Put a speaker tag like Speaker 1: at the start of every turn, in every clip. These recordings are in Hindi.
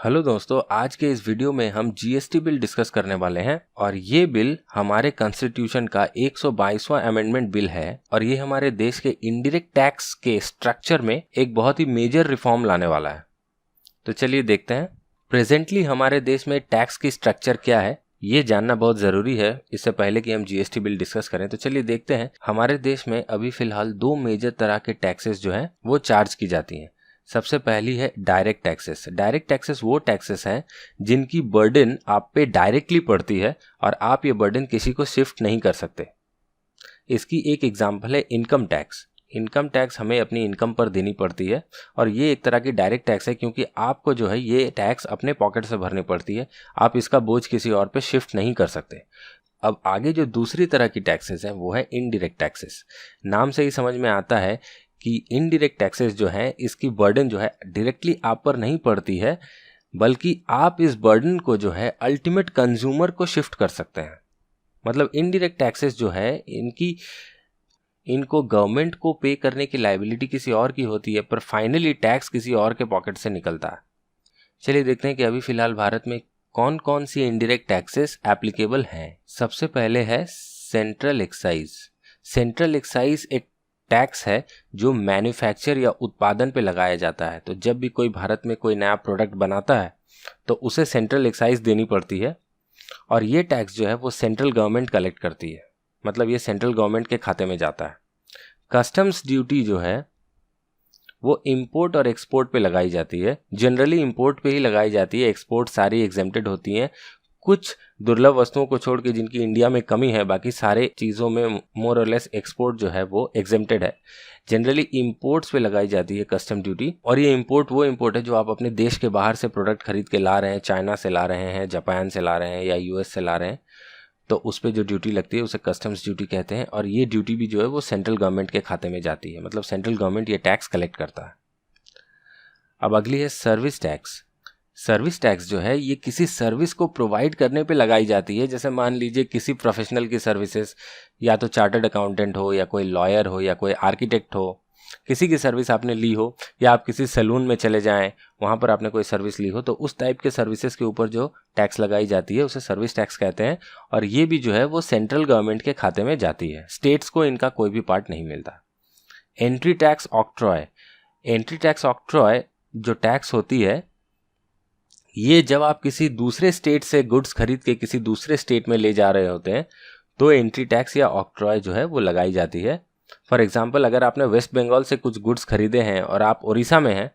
Speaker 1: हेलो दोस्तों, आज के इस वीडियो में हम जीएसटी बिल डिस्कस करने वाले हैं और ये बिल हमारे कॉन्स्टिट्यूशन का 122वां अमेंडमेंट बिल है और ये हमारे देश के इनडायरेक्ट टैक्स के स्ट्रक्चर में एक बहुत ही मेजर रिफॉर्म लाने वाला है। तो चलिए देखते हैं प्रेजेंटली हमारे देश में टैक्स की स्ट्रक्चर क्या है, ये जानना बहुत ज़रूरी है इससे पहले कि हम जीएसटी बिल डिस्कस करें। तो चलिए देखते हैं हमारे देश में अभी फिलहाल दो मेजर तरह के टैक्सेस जो हैं वो चार्ज की जाती हैं। सबसे पहली है डायरेक्ट टैक्सेस। डायरेक्ट टैक्सेस वो टैक्सेस हैं जिनकी बर्डन आप पे डायरेक्टली पड़ती है और आप ये बर्डन किसी को शिफ्ट नहीं कर सकते। इसकी एक एग्जांपल है इनकम टैक्स। इनकम टैक्स हमें अपनी इनकम पर देनी पड़ती है और ये एक तरह की डायरेक्ट टैक्स है क्योंकि आपको जो है ये टैक्स अपने पॉकेट से भरनी पड़ती है, आप इसका बोझ किसी और पे शिफ्ट नहीं कर सकते। अब आगे जो दूसरी तरह की टैक्सेस हैं वो है इनडायरेक्ट टैक्सेस। नाम से ही समझ में आता है कि इनडायरेक्ट टैक्सेस जो है इसकी बर्डन जो है डायरेक्टली आप पर नहीं पड़ती है, बल्कि आप इस बर्डन को जो है अल्टीमेट कंज्यूमर को शिफ्ट कर सकते हैं। मतलब इनडायरेक्ट टैक्सेस जो है इनको गवर्नमेंट को पे करने की लायबिलिटी किसी और की होती है, पर फाइनली टैक्स किसी और के पॉकेट से निकलता है। चलिए देखते हैं कि अभी फिलहाल भारत में कौन कौन सी इनडायरेक्ट टैक्सेस एप्लीकेबल हैं। सबसे पहले है सेंट्रल एक्साइज। सेंट्रल एक्साइज एक टैक्स है जो मैन्युफैक्चर या उत्पादन पे लगाया जाता है। तो जब भी कोई भारत में कोई नया प्रोडक्ट बनाता है तो उसे सेंट्रल एक्साइज देनी पड़ती है और ये टैक्स जो है वो सेंट्रल गवर्नमेंट कलेक्ट करती है, मतलब ये सेंट्रल गवर्नमेंट के खाते में जाता है। कस्टम्स ड्यूटी जो है वो इंपोर्ट और एक्सपोर्ट पे लगाई जाती है। जनरली इंपोर्ट पे ही लगाई जाती है, एक्सपोर्ट सारी एग्जेम्प्टेड होती हैं। कुछ दुर्लभ वस्तुओं को छोड़ के जिनकी इंडिया में कमी है, बाकी सारे चीज़ों में मोर और लेस एक्सपोर्ट जो है वो एग्जेम्प्टेड है। जनरली इंपोर्ट्स पे लगाई जाती है कस्टम ड्यूटी, और ये इंपोर्ट वो इंपोर्ट है जो आप अपने देश के बाहर से प्रोडक्ट खरीद के ला रहे हैं, चाइना से ला रहे हैं, जापान से ला रहे हैं या यूएस से ला रहे हैं, तो उस पर जो ड्यूटी लगती है उसे कस्टम्स ड्यूटी कहते हैं। और ये ड्यूटी भी जो है वो सेंट्रल गवर्नमेंट के खाते में जाती है, मतलब सेंट्रल गवर्नमेंट ये टैक्स कलेक्ट करता है। अब अगली है सर्विस टैक्स। सर्विस टैक्स जो है ये किसी सर्विस को प्रोवाइड करने पे लगाई जाती है। जैसे मान लीजिए किसी प्रोफेशनल की सर्विसेज, या तो चार्टर्ड अकाउंटेंट हो या कोई लॉयर हो या कोई आर्किटेक्ट हो, किसी की सर्विस आपने ली हो, या आप किसी सैलून में चले जाएं वहाँ पर आपने कोई सर्विस ली हो, तो उस टाइप के सर्विसेज के ऊपर जो टैक्स लगाई जाती है उसे सर्विस टैक्स कहते हैं। और ये भी जो है वो सेंट्रल गवर्नमेंट के खाते में जाती है, स्टेट्स को इनका कोई भी पार्ट नहीं मिलता। Entry tax octroi. Entry tax octroi जो टैक्स होती है ये जब आप किसी दूसरे स्टेट से गुड्स खरीद के किसी दूसरे स्टेट में ले जा रहे होते हैं तो एंट्री टैक्स या ऑक्ट्रॉय जो है वो लगाई जाती है। फॉर एग्जांपल, अगर आपने वेस्ट बंगाल से कुछ गुड्स खरीदे हैं और आप उड़ीसा में हैं,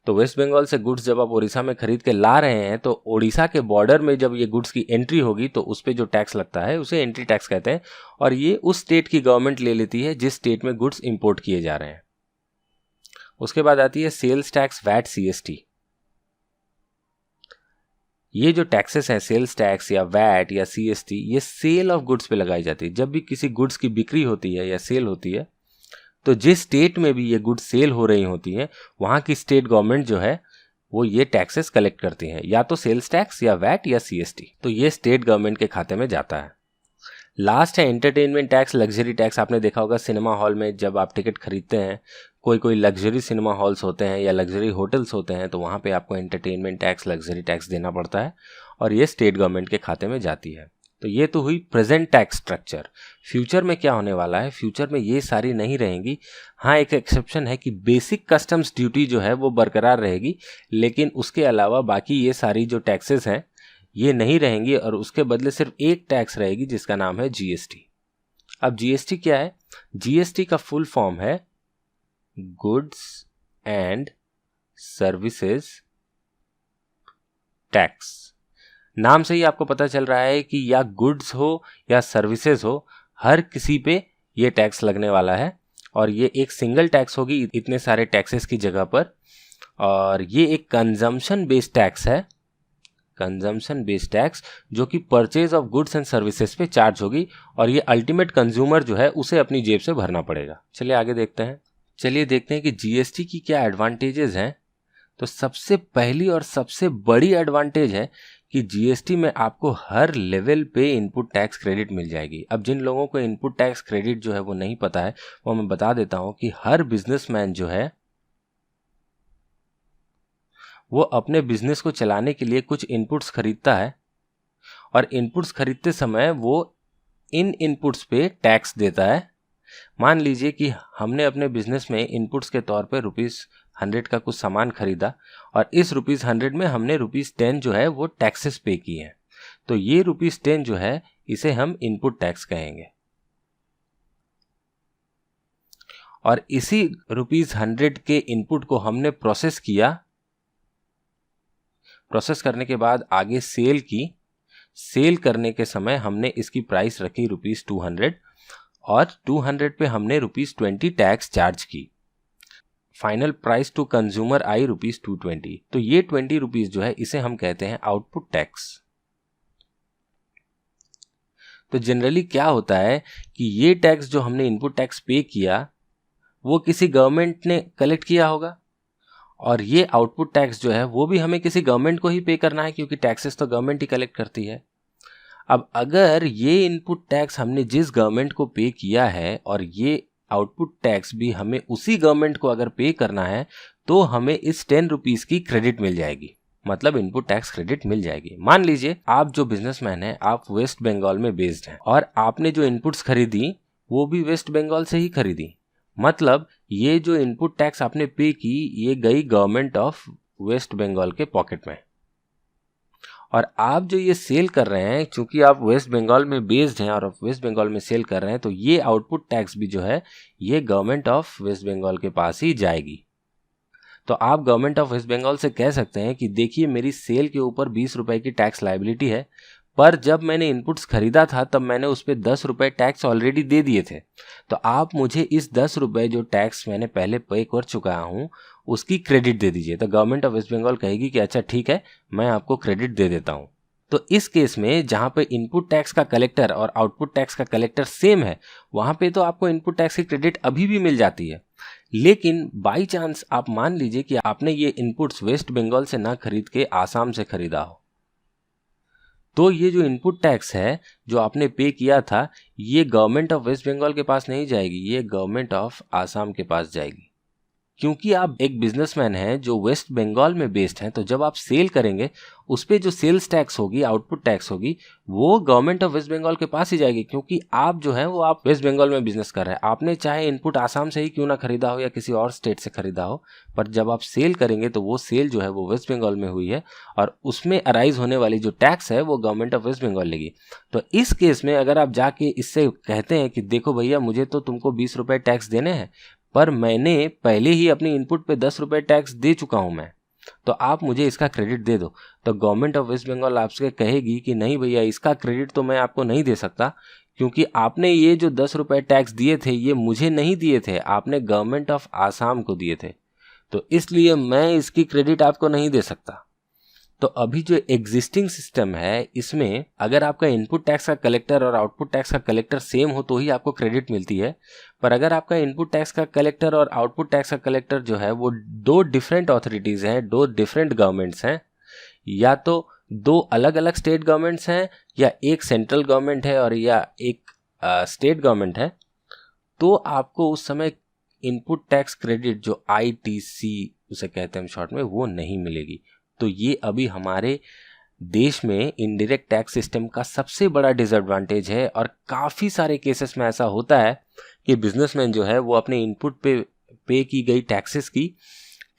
Speaker 1: तो वेस्ट बंगाल से गुड्स जब आप उड़ीसा में खरीद के ला रहे हैं तो उड़ीसा के बॉर्डर में जब ये गुड्स की एंट्री होगी तो उस पर जो टैक्स लगता है उसे एंट्री टैक्स कहते हैं, और ये उस स्टेट की गवर्नमेंट ले लेती है जिस स्टेट में गुड्स इंपोर्ट किए जा रहे हैं। उसके बाद आती है सेल्स टैक्स, वैट, सीएसटी। ये जो टैक्सेस हैं सेल्स टैक्स या वैट या सीएसटी, ये सेल ऑफ गुड्स पे लगाई जाती है। जब भी किसी गुड्स की बिक्री होती है या सेल होती है तो जिस स्टेट में भी ये गुड्स सेल हो रही होती हैं वहाँ की स्टेट गवर्नमेंट जो है वो ये टैक्सेस कलेक्ट करती हैं, या तो सेल्स टैक्स या वैट या सीएसटी। तो ये स्टेट गवर्नमेंट के खाते में जाता है। लास्ट है एंटरटेनमेंट टैक्स, लग्जरी टैक्स। आपने देखा होगा सिनेमा हॉल में जब आप टिकट खरीदते हैं, कोई लग्जरी सिनेमा हॉल्स होते हैं या लग्जरी होटल्स होते हैं, तो वहाँ पे आपको एंटरटेनमेंट टैक्स, लग्जरी टैक्स देना पड़ता है और ये स्टेट गवर्नमेंट के खाते में जाती है। तो ये तो हुई प्रेजेंट टैक्स स्ट्रक्चर। फ्यूचर में क्या होने वाला है, फ्यूचर में ये सारी नहीं रहेंगी। हाँ, एक एक्सेप्शन है कि बेसिक कस्टम्स ड्यूटी जो है वो बरकरार रहेगी, लेकिन उसके अलावा बाकी ये सारी जो टैक्सेस हैं ये नहीं रहेंगी और उसके बदले सिर्फ एक टैक्स रहेगी जिसका नाम है जीएसटी। अब जीएसटी क्या है? जीएसटी का फुल फॉर्म है गुड्स एंड सर्विसेज टैक्स। नाम से ही आपको पता चल रहा है कि या गुड्स हो या सर्विसेज हो, हर किसी पे ये टैक्स लगने वाला है और ये एक सिंगल टैक्स होगी इतने सारे टैक्सेस की जगह पर। और ये एक कंजम्पशन बेस्ड टैक्स है, कंजम्पशन बेस्ड टैक्स, जो कि purchase of goods and services पे चार्ज होगी और ये अल्टीमेट कंज्यूमर जो है उसे अपनी जेब से भरना पड़ेगा। चलिए आगे देखते हैं। चलिए देखते हैं कि जीएसटी की क्या एडवांटेजेस हैं। तो सबसे पहली और सबसे बड़ी एडवांटेज है कि जीएसटी में आपको हर लेवल पे इनपुट टैक्स क्रेडिट मिल जाएगी। अब जिन लोगों को इनपुट टैक्स क्रेडिट जो है वो नहीं पता है, वो मैं बता देता हूं कि हर बिजनेसमैन जो है वो अपने बिजनेस को चलाने के लिए कुछ इनपुट्स खरीदता है और इनपुट्स खरीदते समय वो इन इनपुट्स पे टैक्स देता है। मान लीजिए कि हमने अपने बिजनेस में इनपुट्स के तौर पे ₹100 का कुछ सामान खरीदा और इस ₹100 में हमने ₹10 जो है वो टैक्सेस पे किए हैं। तो ये ₹10 जो है इसे हम इनपुट टैक्स कहेंगे। और इसी ₹100 के इनपुट को हमने प्रोसेस किया। प्रोसेस करने के बाद आगे सेल की। सेल करने के समय हमने इसकी प्राइस रखी ₹200 और 200 पे हमने ₹20 टैक्स चार्ज की। फाइनल प्राइस टू कंज्यूमर आई ₹220। तो ये ₹20 जो है इसे हम कहते हैं आउटपुट टैक्स। तो जनरली क्या होता है कि ये टैक्स जो हमने इनपुट टैक्स पे किया वो किसी गवर्नमेंट ने कलेक्ट किया होगा और ये आउटपुट टैक्स जो है वो भी हमें किसी गवर्नमेंट को ही पे करना है, क्योंकि टैक्सेस तो गवर्नमेंट ही कलेक्ट करती है। अब अगर ये इनपुट टैक्स हमने जिस गवर्नमेंट को पे किया है और ये आउटपुट टैक्स भी हमें उसी गवर्नमेंट को अगर पे करना है तो हमें इस ₹10 की क्रेडिट मिल जाएगी, मतलब इनपुट टैक्स क्रेडिट मिल जाएगी। मान लीजिए आप जो बिजनेसमैन हैं, आप वेस्ट बंगाल में बेस्ड हैं और आपने जो इनपुट्स खरीदी वो भी वेस्ट बंगाल से ही खरीदी, मतलब ये जो इनपुट टैक्स आपने पे की ये गई गवर्नमेंट ऑफ वेस्ट बंगाल के पॉकेट में। और आप जो ये सेल कर रहे हैं, चूंकि आप वेस्ट बंगाल में बेस्ड हैं और आप वेस्ट बंगाल में सेल कर रहे हैं, तो ये आउटपुट टैक्स भी जो है ये गवर्नमेंट ऑफ वेस्ट बंगाल के पास ही जाएगी। तो आप गवर्नमेंट ऑफ वेस्ट बंगाल से कह सकते हैं कि देखिए मेरी सेल के ऊपर ₹20 की टैक्स लायबिलिटी है, पर जब मैंने इनपुट्स खरीदा था तब मैंने उस पर ₹10 टैक्स ऑलरेडी दे दिए थे, तो आप मुझे इस ₹10 जो टैक्स मैंने पहले पे कर चुका हूँ उसकी क्रेडिट दे दीजिए। तो गवर्नमेंट ऑफ वेस्ट बंगाल कहेगी कि अच्छा ठीक है, मैं आपको क्रेडिट दे देता हूँ। तो इस केस में जहाँ पे इनपुट टैक्स का कलेक्टर और आउटपुट टैक्स का कलेक्टर सेम है, वहाँ पे तो आपको इनपुट टैक्स की क्रेडिट अभी भी मिल जाती है। लेकिन बाई चांस आप मान लीजिए कि आपने ये इनपुट्स वेस्ट बंगाल से ना खरीद के आसाम से खरीदा हो, तो ये जो इनपुट टैक्स है जो आपने पे किया था ये गवर्नमेंट ऑफ वेस्ट बंगाल के पास नहीं जाएगी, ये गवर्नमेंट ऑफ आसाम के पास जाएगी। क्योंकि आप एक बिजनेसमैन हैं जो वेस्ट बंगाल में बेस्ड हैं, तो जब आप सेल करेंगे उस पर जो सेल्स टैक्स होगी, आउटपुट टैक्स होगी, वो गवर्नमेंट ऑफ वेस्ट बंगाल के पास ही जाएगी, क्योंकि आप जो है वो आप वेस्ट बंगाल में बिजनेस कर रहे हैं। आपने चाहे इनपुट आसाम से ही क्यों ना खरीदा हो या किसी और स्टेट से खरीदा हो, पर जब आप सेल करेंगे तो वो सेल जो है वो वेस्ट बंगाल में हुई है और उसमें अराइज होने वाली जो टैक्स है वो गवर्नमेंट ऑफ वेस्ट बंगाल लेगी। तो इस केस में अगर आप जाके इससे कहते हैं कि देखो भैया मुझे तो तुमको ₹20 टैक्स देने हैं, पर मैंने पहले ही अपनी इनपुट पे ₹10 टैक्स दे चुका हूं मैं, तो आप मुझे इसका क्रेडिट दे दो। तो गवर्नमेंट ऑफ वेस्ट बंगाल आपसे कहेगी कि नहीं भैया, इसका क्रेडिट तो मैं आपको नहीं दे सकता, क्योंकि आपने ये जो ₹10 टैक्स दिए थे ये मुझे नहीं दिए थे, आपने गवर्नमेंट ऑफ आसाम को दिए थे, तो इसलिए मैं इसकी क्रेडिट आपको नहीं दे सकता। तो अभी जो एग्जिस्टिंग सिस्टम है इसमें अगर आपका इनपुट टैक्स का कलेक्टर और आउटपुट टैक्स का कलेक्टर सेम हो तो ही आपको क्रेडिट मिलती है, पर अगर आपका इनपुट टैक्स का कलेक्टर और आउटपुट टैक्स का कलेक्टर जो है वो दो डिफरेंट ऑथोरिटीज़ हैं, दो डिफरेंट गवर्नमेंट्स हैं, या तो दो अलग अलग स्टेट गवर्नमेंट्स हैं या एक सेंट्रल गवर्नमेंट है और या एक स्टेट गवर्नमेंट है, तो आपको उस समय इनपुट टैक्स क्रेडिट जो ITC उसे कहते हैं शॉर्ट में, वो नहीं मिलेगी। तो ये अभी हमारे देश में इनडायरेक्ट टैक्स सिस्टम का सबसे बड़ा डिसएडवांटेज है और काफ़ी सारे केसेस में ऐसा होता है कि बिजनेसमैन जो है वो अपने इनपुट पे की गई टैक्सेस की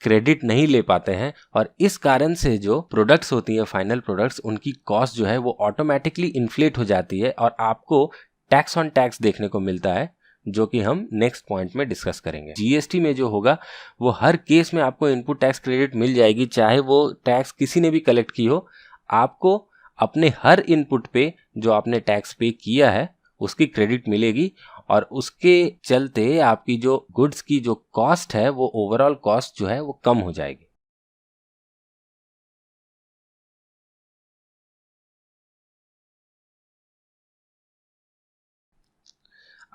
Speaker 1: क्रेडिट नहीं ले पाते हैं और इस कारण से जो प्रोडक्ट्स होती हैं, फाइनल प्रोडक्ट्स, उनकी कॉस्ट जो है वो ऑटोमेटिकली इन्फ्लेट हो जाती है और आपको टैक्स ऑन टैक्स देखने को मिलता है, जो कि हम नेक्स्ट पॉइंट में डिस्कस करेंगे। GST में जो होगा वो हर केस में आपको इनपुट टैक्स क्रेडिट मिल जाएगी, चाहे वो टैक्स किसी ने भी कलेक्ट की हो, आपको अपने हर इनपुट पे जो आपने टैक्स पे किया है उसकी क्रेडिट मिलेगी और उसके चलते आपकी जो गुड्स की जो कॉस्ट है वो ओवरऑल कॉस्ट जो है वो कम हो जाएगी।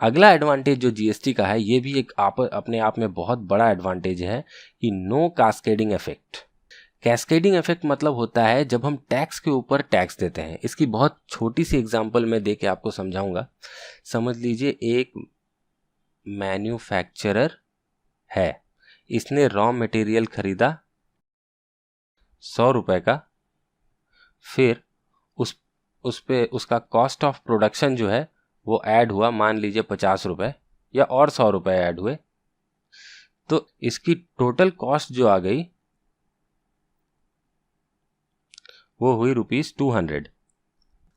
Speaker 1: अगला एडवांटेज जो GST का है ये भी एक अपने आप में बहुत बड़ा एडवांटेज है कि no cascading effect. Cascading effect मतलब होता है जब हम टैक्स के ऊपर टैक्स देते हैं। इसकी बहुत छोटी सी एग्जांपल मैं दे के आपको समझाऊंगा। समझ लीजिए एक मैन्युफैक्चरर है, इसने रॉ मटेरियल खरीदा 100 रुपये का, फिर उस पे उसका कॉस्ट ऑफ प्रोडक्शन जो है वो ऐड हुआ, मान लीजिए 50 रुपये या और 100 रुपये ऐड हुए, तो इसकी टोटल कॉस्ट जो आ गई वो हुई ₹200।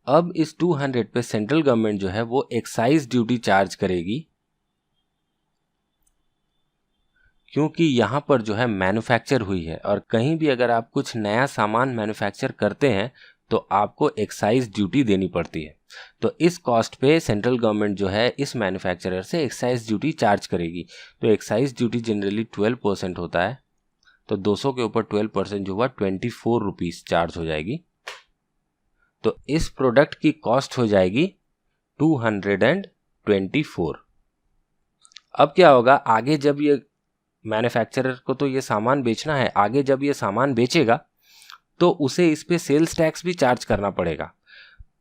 Speaker 1: अब इस 200 पे सेंट्रल गवर्नमेंट जो है वो एक्साइज ड्यूटी चार्ज करेगी, क्योंकि यहाँ पर जो है मैन्युफैक्चर हुई है, और कहीं भी अगर आप कुछ नया सामान मैन्युफैक्चर करते हैं तो आपको एक्साइज ड्यूटी देनी पड़ती है। तो इस कॉस्ट पे सेंट्रल गवर्नमेंट जो है इस मैन्युफैक्चरर से एक्साइज ड्यूटी चार्ज करेगी। तो एक्साइज ड्यूटी जनरली 12% होता है, तो 200 के ऊपर 12% जो हुआ 24 रुपीज़ चार्ज हो जाएगी। तो इस प्रोडक्ट की कॉस्ट हो जाएगी 224। अब क्या होगा, आगे जब ये मैन्युफैक्चरर को तो ये सामान बेचना है, आगे जब ये सामान बेचेगा तो उसे इस पे सेल्स टैक्स भी चार्ज करना पड़ेगा।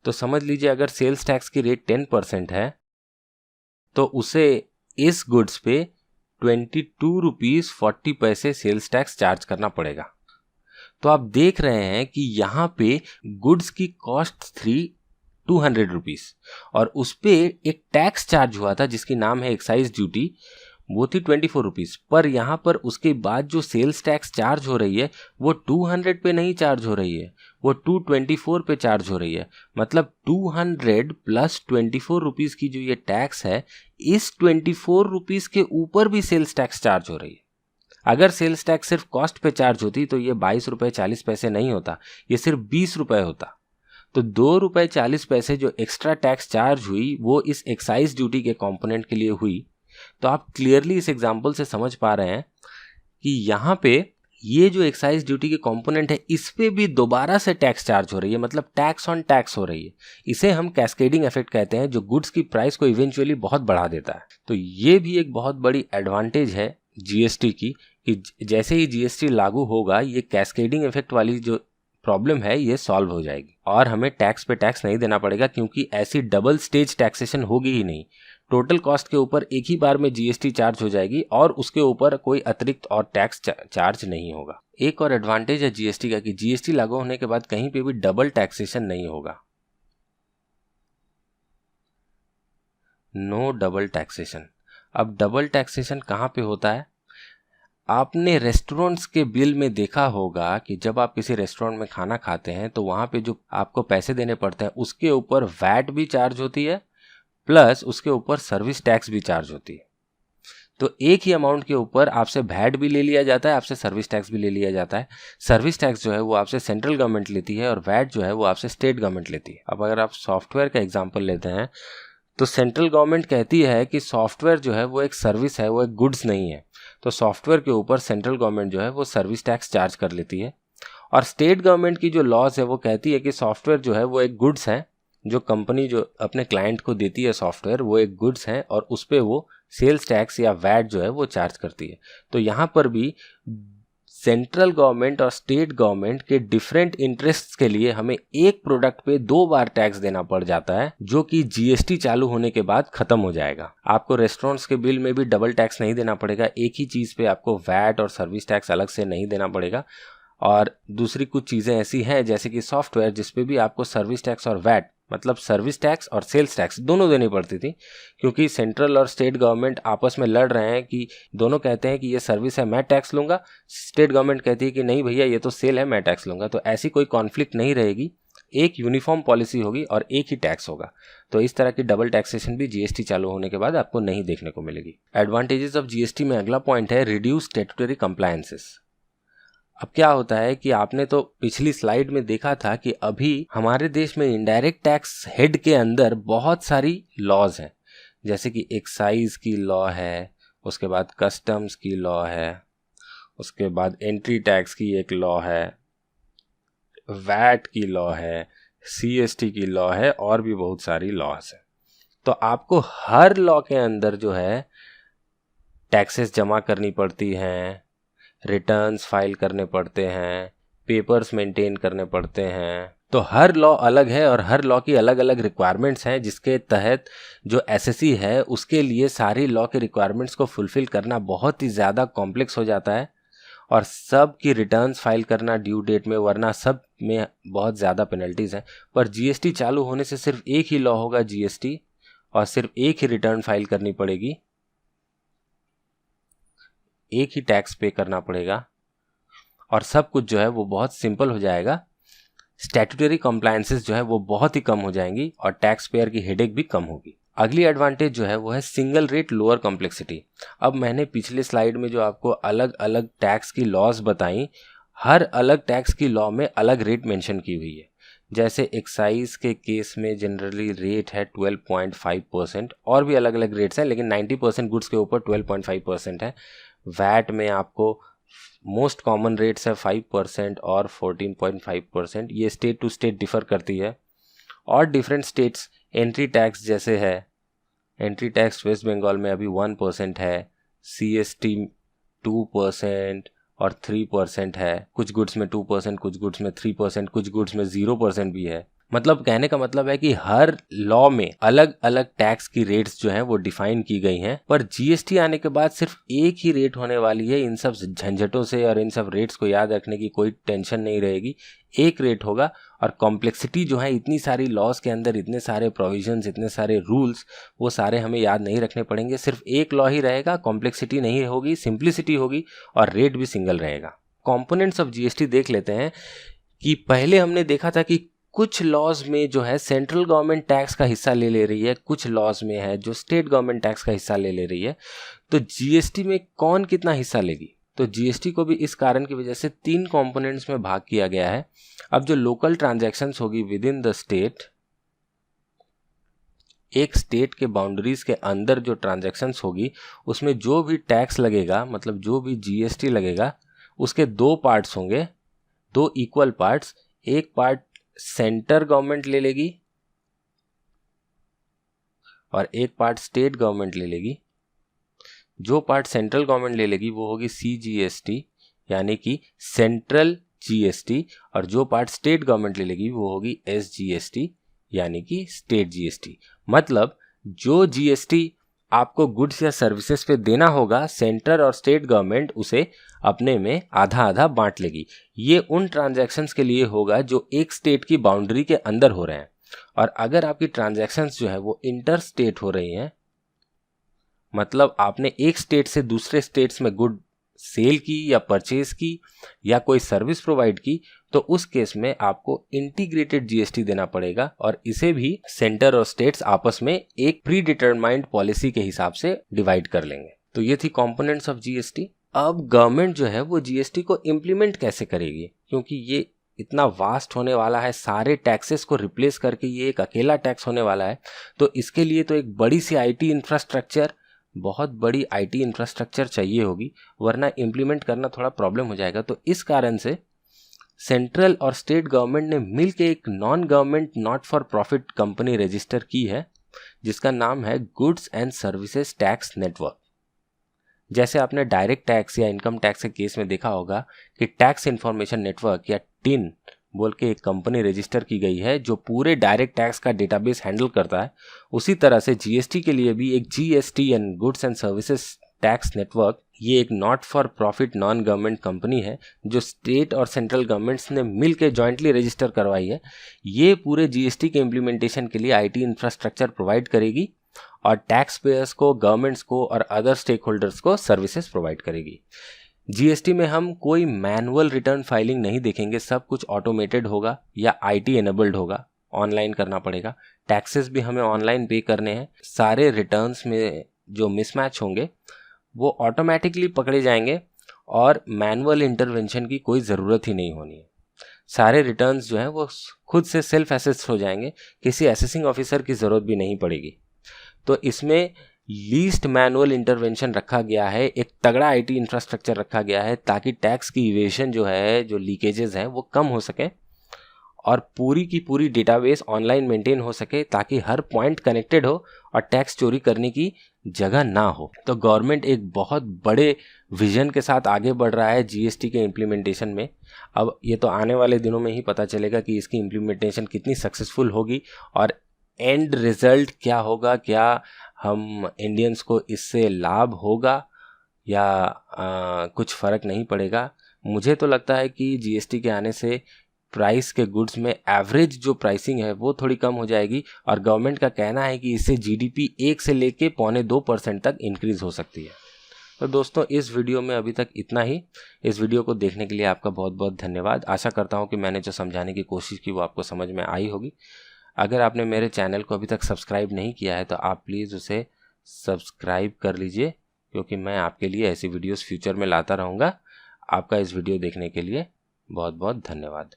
Speaker 1: तो समझ लीजिए अगर सेल्स टैक्स की रेट 10% है तो उसे इस गुड्स पे 22 रुपीज़ 40 पैसे सेल्स टैक्स चार्ज करना पड़ेगा। तो आप देख रहे हैं कि यहाँ पे गुड्स की कॉस्ट थी 200 रुपीज़, और उस पे एक टैक्स चार्ज हुआ था जिसकी नाम है एक्साइज ड्यूटी, वो थी 24 रुपीज़। पर यहाँ पर उसके बाद जो सेल्स टैक्स चार्ज हो रही है वो 200 पे नहीं चार्ज हो रही है, वो 224 पे चार्ज हो रही है। मतलब 200 प्लस 24 रुपीज़ की जो ये टैक्स है, इस 24 रुपीज़ के ऊपर भी सेल्स टैक्स चार्ज हो रही है। अगर सेल्स टैक्स सिर्फ कॉस्ट पे चार्ज होती तो ये 22 रुपये 40 पैसे नहीं होता, ये सिर्फ 20 रुपये होता। तो 2 रुपये 40 पैसे जो एक्स्ट्रा टैक्स चार्ज हुई वो इस एक्साइज ड्यूटी के कंपोनेंट के लिए हुई। तो आप क्लियरली इस एग्जाम्पल से समझ पा रहे हैं कि यहाँ पे ये जो एक्साइज ड्यूटी के कंपोनेंट है इस पे भी दोबारा से टैक्स चार्ज हो रही है, मतलब टैक्स ऑन टैक्स हो रही है। इसे हम कैस्केडिंग इफेक्ट कहते हैं, जो गुड्स की प्राइस को इवेंचुअली बहुत बढ़ा देता है। तो ये भी एक बहुत बड़ी एडवांटेज है जीएसटी की, कि जैसे ही जीएसटी लागू होगा ये कैस्केडिंग इफेक्ट वाली जो प्रॉब्लम है ये सॉल्व हो जाएगी और हमें टैक्स पे टैक्स नहीं देना पड़ेगा, क्योंकि ऐसी डबल स्टेज टैक्सेशन होगी ही नहीं। टोटल कॉस्ट के ऊपर एक ही बार में जीएसटी चार्ज हो जाएगी और उसके ऊपर कोई अतिरिक्त और टैक्स चार्ज नहीं होगा। एक और एडवांटेज है जीएसटी का कि जीएसटी लागू होने के बाद कहीं पे भी डबल टैक्सेशन नहीं होगा, नो डबल टैक्सेशन। अब डबल टैक्सेशन कहाँ पे होता है? आपने रेस्टोरेंट्स के बिल में देखा होगा कि जब आप किसी रेस्टोरेंट में खाना खाते हैं तो वहाँ पे जो आपको पैसे देने पड़ते हैं उसके ऊपर वैट भी चार्ज होती है, प्लस उसके ऊपर सर्विस टैक्स भी चार्ज होती है। तो एक ही अमाउंट के ऊपर आपसे वैट भी ले लिया जाता है, आपसे सर्विस टैक्स भी ले लिया जाता है। सर्विस टैक्स जो है वो आपसे सेंट्रल गवर्नमेंट लेती है और वैट जो है वो आपसे स्टेट गवर्नमेंट लेती है। अब अगर आप सॉफ्टवेयर का एग्जाम्पल लेते हैं तो सेंट्रल गवर्नमेंट कहती है कि सॉफ्टवेयर जो है वो एक सर्विस है, वो एक गुड्स नहीं है। तो सॉफ्टवेयर के ऊपर सेंट्रल गवर्नमेंट जो है वो सर्विस टैक्स चार्ज कर लेती है। और स्टेट गवर्नमेंट की जो लॉज है वो कहती है कि सॉफ्टवेयर जो है वो एक गुड्स है, जो कंपनी जो अपने क्लाइंट को देती है सॉफ्टवेयर वो एक गुड्स है और उस पर वो सेल्स टैक्स या वैट जो है वो चार्ज करती है। तो यहाँ पर भी सेंट्रल गवर्नमेंट और स्टेट गवर्नमेंट के डिफरेंट इंटरेस्ट्स के लिए हमें एक प्रोडक्ट पे 2 बार टैक्स देना पड़ जाता है, जो कि जीएसटी चालू होने के बाद खत्म हो जाएगा। आपको रेस्टोरेंट्स के बिल में भी डबल टैक्स नहीं देना पड़ेगा, एक ही चीज़ पे आपको वैट और सर्विस टैक्स अलग से नहीं देना पड़ेगा। और दूसरी कुछ चीज़ें ऐसी हैं जैसे कि सॉफ्टवेयर, जिस पे भी आपको सर्विस टैक्स और वैट मतलब सर्विस टैक्स और सेल्स टैक्स दोनों देनी पड़ती थी, क्योंकि सेंट्रल और स्टेट गवर्नमेंट आपस में लड़ रहे हैं कि दोनों कहते हैं कि ये सर्विस है मैं टैक्स लूँगा, स्टेट गवर्नमेंट कहती है कि नहीं भैया ये तो सेल है मैं टैक्स लूँगा। तो ऐसी कोई कॉन्फ्लिक्ट नहीं रहेगी, एक यूनिफॉर्म पॉलिसी होगी और एक ही टैक्स होगा। तो इस तरह की डबल टैक्सेशन भी जीएसटी चालू होने के बाद आपको नहीं देखने को मिलेगी। एडवांटेजेस ऑफ जीएसटी में अगला पॉइंट है रिड्यूस स्टैट्यूटरी कंप्लायंसेस। अब क्या होता है कि आपने तो पिछली स्लाइड में देखा था कि अभी हमारे देश में इनडायरेक्ट टैक्स हेड के अंदर बहुत सारी लॉज हैं, जैसे कि एक्साइज की लॉ है, उसके बाद कस्टम्स की लॉ है, उसके बाद एंट्री टैक्स की एक लॉ है, वैट की लॉ है, सीएसटी की लॉ है और भी बहुत सारी लॉज हैं। तो आपको हर लॉ के अंदर जो है टैक्सेस जमा करनी पड़ती हैं, रिटर्न्स फाइल करने पड़ते हैं, पेपर्स मेंटेन करने पड़ते हैं। तो हर लॉ अलग है और हर लॉ की अलग अलग रिक्वायरमेंट्स हैं, जिसके तहत जो एसएससी है उसके लिए सारी लॉ के रिक्वायरमेंट्स को फुलफिल करना बहुत ही ज़्यादा कॉम्प्लेक्स हो जाता है। और सब की रिटर्न्स फाइल करना ड्यू डेट में, वरना सब में बहुत ज़्यादा पेनल्टीज़ हैं। पर जीएसटी चालू होने से सिर्फ एक ही लॉ होगा जीएसटी, और सिर्फ एक ही रिटर्न फाइल करनी पड़ेगी, एक ही टैक्स पे करना पड़ेगा, और सब कुछ जो है वो बहुत सिंपल हो जाएगा। स्टैट्यूटरी कंप्लायंसेस जो है वो बहुत ही कम हो जाएंगी और टैक्स पेयर की हेडेक भी कम होगी। अगली एडवांटेज जो है वो है सिंगल रेट लोअर कॉम्प्लेक्सिटी। अब मैंने पिछले स्लाइड में जो आपको अलग अलग टैक्स की लॉज बताई, हर अलग टैक्स की लॉ में अलग रेट मेंशन की हुई है। जैसे एक्साइज के केस में जनरली रेट है 12.5%, और भी अलग अलग रेट्स हैं, लेकिन 90% गुड्स के ऊपर 12.5% है। वैट में आपको मोस्ट कॉमन रेट्स है 5% और 14.5%। ये स्टेट टू स्टेट डिफर करती है। और डिफरेंट स्टेट्स एंट्री टैक्स जैसे है, एंट्री टैक्स वेस्ट बंगाल में अभी 1% है, सीएसटी 2% और 3% है। कुछ गुड्स में 2%, कुछ गुड्स में 3%, कुछ गुड्स में 0% भी है। मतलब कहने का मतलब है कि हर लॉ में अलग अलग टैक्स की रेट्स जो हैं वो डिफाइन की गई हैं, पर जीएसटी आने के बाद सिर्फ एक ही रेट होने वाली है। इन सब झंझटों से और इन सब रेट्स को याद रखने की कोई टेंशन नहीं रहेगी, एक रेट होगा। और कॉम्प्लेक्सिटी जो है, इतनी सारी लॉज के अंदर इतने सारे प्रोविजंस, इतने सारे रूल्स, वो सारे हमें याद नहीं रखने पड़ेंगे। सिर्फ एक लॉ ही रहेगा, कॉम्प्लेक्सिटी नहीं होगी, सिंप्लिसिटी होगी, और रेट भी सिंगल रहेगा। कंपोनेंट्स ऑफ जीएसटी देख लेते हैं कि पहले हमने देखा था कि कुछ लॉज में जो है सेंट्रल गवर्नमेंट टैक्स का हिस्सा ले रही है, कुछ लॉज में है जो स्टेट गवर्नमेंट टैक्स का हिस्सा ले रही है। तो जीएसटी में कौन कितना हिस्सा लेगी? तो जीएसटी को भी इस कारण की वजह से 3 कंपोनेंट्स में भाग किया गया है। अब जो लोकल ट्रांजैक्शंस होगी विद इन द स्टेट, एक स्टेट के बाउंड्रीज के अंदर जो ट्रांजैक्शंस होगी, उसमें जो भी टैक्स लगेगा, मतलब जो भी जीएसटी लगेगा, उसके 2 पार्ट्स होंगे, 2 इक्वल पार्ट्स। एक पार्ट सेंटर गवर्नमेंट ले लेगी और एक पार्ट स्टेट गवर्नमेंट ले लेगी। जो पार्ट सेंट्रल गवर्नमेंट ले लेगी वो होगी सीजीएसटी, यानी कि सेंट्रल जीएसटी, और जो पार्ट स्टेट गवर्नमेंट ले लेगी वो होगी एसजीएसटी, यानी कि स्टेट जीएसटी। मतलब जो जीएसटी आपको गुड्स या सर्विसेज पे देना होगा, सेंटर और स्टेट गवर्नमेंट उसे अपने में आधा आधा बांट लेगी। ये उन ट्रांजैक्शंस के लिए होगा जो एक स्टेट की बाउंड्री के अंदर हो रहे हैं। और अगर आपकी ट्रांजैक्शंस जो है वो इंटर स्टेट हो रही हैं, मतलब आपने एक स्टेट से दूसरे स्टेट्स में गुड सेल की या परचेज की या कोई सर्विस प्रोवाइड की, तो उस केस में आपको इंटीग्रेटेड जीएसटी देना पड़ेगा, और इसे भी सेंटर और स्टेट्स आपस में एक प्री डिटरमाइंड पॉलिसी के हिसाब से डिवाइड कर लेंगे। तो ये थी कंपोनेंट्स ऑफ जीएसटी। अब गवर्नमेंट जो है वो जीएसटी को इम्प्लीमेंट कैसे करेगी, क्योंकि ये इतना वास्ट होने वाला है, सारे टैक्सेस को रिप्लेस करके ये एक अकेला टैक्स होने वाला है। तो इसके लिए तो एक बड़ी सी आईटी इंफ्रास्ट्रक्चर, बहुत बड़ी आईटी इंफ्रास्ट्रक्चर चाहिए होगी, वरना इम्प्लीमेंट करना थोड़ा प्रॉब्लम हो जाएगा। तो इस कारण से सेंट्रल और स्टेट गवर्नमेंट ने मिलकर एक non government not for profit company register की है, जिसका नाम है goods and services tax network. जैसे आपने डायरेक्ट टैक्स या इनकम टैक्स के केस में देखा होगा कि टैक्स इंफॉर्मेशन नेटवर्क या टिन बोल के एक कंपनी रजिस्टर की गई है जो पूरे डायरेक्ट टैक्स का डेटाबेस हैंडल करता है, उसी तरह से जीएसटी के लिए भी एक GST and goods and services tax network, ये एक not for profit non government company है जो स्टेट और सेंट्रल गवर्नमेंट्स ने मिलकर जॉइंटली रजिस्टर करवाई है। ये पूरे जीएसटी के इम्प्लीमेंटेशन के लिए आईटी इंफ्रास्ट्रक्चर प्रोवाइड करेगी और टैक्स पेयर्स को, गवर्नमेंट्स को और अदर स्टेक होल्डर्स को सर्विसेज प्रोवाइड करेगी। जीएसटी में हम कोई मैनुअल रिटर्न फाइलिंग नहीं देखेंगे, सब कुछ ऑटोमेटेड होगा या आईटी एनेबल्ड होगा, ऑनलाइन करना पड़ेगा। टैक्सेस भी हमें ऑनलाइन पे करने हैं। सारे रिटर्न्स में जो मिसमैच होंगे वो ऑटोमेटिकली पकड़े जाएंगे और मैनुअल इंटरवेंशन की कोई ज़रूरत ही नहीं होनी है। सारे रिटर्न्स जो हैं वो खुद से सेल्फ एसेस हो जाएंगे, किसी एसेसिंग ऑफिसर की ज़रूरत भी नहीं पड़ेगी। तो इसमें लीस्ट मैनुअल इंटरवेंशन रखा गया है, एक तगड़ा आईटी इंफ्रास्ट्रक्चर रखा गया है ताकि टैक्स की इवेशन जो है, जो लीकेजेस हैं वो कम हो सके और पूरी की पूरी डेटाबेस ऑनलाइन मेंटेन हो सके ताकि हर पॉइंट कनेक्टेड हो और टैक्स चोरी करने की जगह ना हो। तो गवर्नमेंट एक बहुत बड़े विजन के साथ आगे बढ़ रहा है जीएसटी के इम्प्लीमेंटेशन में। अब ये तो आने वाले दिनों में ही पता चलेगा कि इसकी इम्प्लीमेंटेशन कितनी सक्सेसफुल होगी और एंड रिजल्ट क्या होगा, क्या हम इंडियंस को इससे लाभ होगा या कुछ फ़र्क नहीं पड़ेगा। मुझे तो लगता है कि जीएसटी के आने से प्राइस के गुड्स में एवरेज जो प्राइसिंग है वो थोड़ी कम हो जाएगी, और गवर्नमेंट का कहना है कि इससे जीडीपी 1 से लेके 1.25% तक इंक्रीज़ हो सकती है। तो दोस्तों, इस वीडियो में अभी तक इतना ही। इस वीडियो को देखने के लिए आपका बहुत बहुत धन्यवाद। आशा करता हूँ कि मैंने जो समझाने की कोशिश की वो आपको समझ में आई होगी। अगर आपने मेरे चैनल को अभी तक सब्सक्राइब नहीं किया है तो आप प्लीज़ उसे सब्सक्राइब कर लीजिए, क्योंकि मैं आपके लिए ऐसी वीडियोस फ्यूचर में लाता रहूँगा। आपका इस वीडियो देखने के लिए बहुत बहुत धन्यवाद।